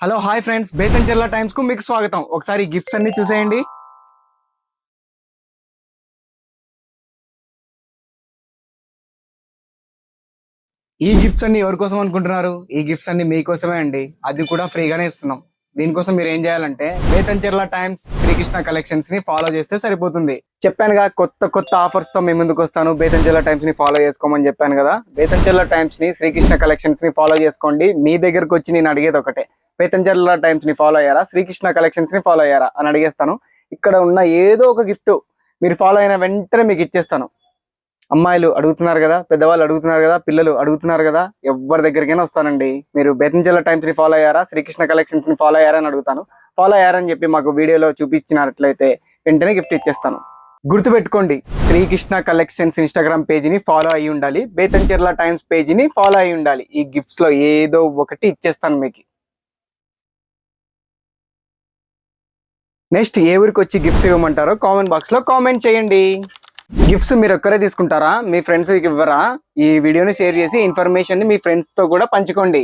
Hello hi friends, Betamcherla times కు మీకు స్వాగతం. ఒకసారి గిఫ్ట్స్ అన్ని చూసేయండి. ఈ గిఫ్ట్స్ అన్ని ఎవరి కోసం అనుకుంటున్నారు? ఈ గిఫ్ట్స్ అన్ని మీకోసమే అండి. అది కూడా ఫ్రీగానే ఇస్తున్నాం. దీనికోసం మీరు ఏం చేయాలంటే బేతంచెర్ల టైమ్స్ శ్రీకృష్ణ కలెక్షన్స్ ని ఫాలో చేస్తే సరిపోతుంది. చెప్పానుగా, కొత్త కొత్త ఆఫర్స్ తో మీ ముందుకు వస్తాను. బేతంచెర్ల టైమ్స్ ని ఫాలో చేసుకోమని చెప్పాను కదా. బేతంచెర్ల టైమ్స్ ని శ్రీకృష్ణ కలెక్షన్స్ ని ఫాలో చేసుకోండి. మీ దగ్గరకు వచ్చి నేను అడిగేది ఒకటే, బేతంచెర్ల టైమ్స్ ని ఫాలో అయ్యారా, శ్రీకృష్ణ కలెక్షన్స్ ని ఫాలో అయ్యారా అని అడిగేస్తాను. ఇక్కడ ఉన్న ఏదో ఒక గిఫ్ట్ మీరు ఫాలో అయిన వెంటనే మీకు ఇచ్చేస్తాను. అమ్మాయిలు అడుగుతున్నారు కదా, పెద్దవాళ్ళు అడుగుతున్నారు కదా, పిల్లలు అడుగుతున్నారు కదా, ఎవరి దగ్గరికైనా వస్తానండి. మీరు బేతంచెర్ల టైమ్స్ ని ఫాలో అయ్యారా, శ్రీకృష్ణ కలెక్షన్స్ ని ఫాలో అయ్యారా అని అడుగుతాను. ఫాలో అయ్యారని చెప్పి మాకు వీడియోలో చూపించినట్లయితే వెంటనే గిఫ్ట్ ఇచ్చేస్తాను. గుర్తుపెట్టుకోండి, శ్రీకృష్ణ కలెక్షన్స్ ఇన్స్టాగ్రామ్ పేజీని ఫాలో అయ్యి ఉండాలి, బేతంచెర్ల టైమ్స్ పేజీని ఫాలో అయ్యి ఉండాలి. ఈ గిఫ్ట్స్ లో ఏదో ఒకటి ఇచ్చేస్తాను మీకు. నెక్స్ట్ ఏ ఊరికి వచ్చి గిఫ్ట్స్ ఇవ్వమంటారో కామెంట్ బాక్స్ లో కామెంట్ చేయండి. గిఫ్ట్స్ మీరు ఒక్కరే తీసుకుంటారా? మీ ఫ్రెండ్స్ ఇవ్వరా? ఈ వీడియోని షేర్ చేసి ఇన్ఫర్మేషన్ ని మీ ఫ్రెండ్స్ తో కూడా పంచుకోండి.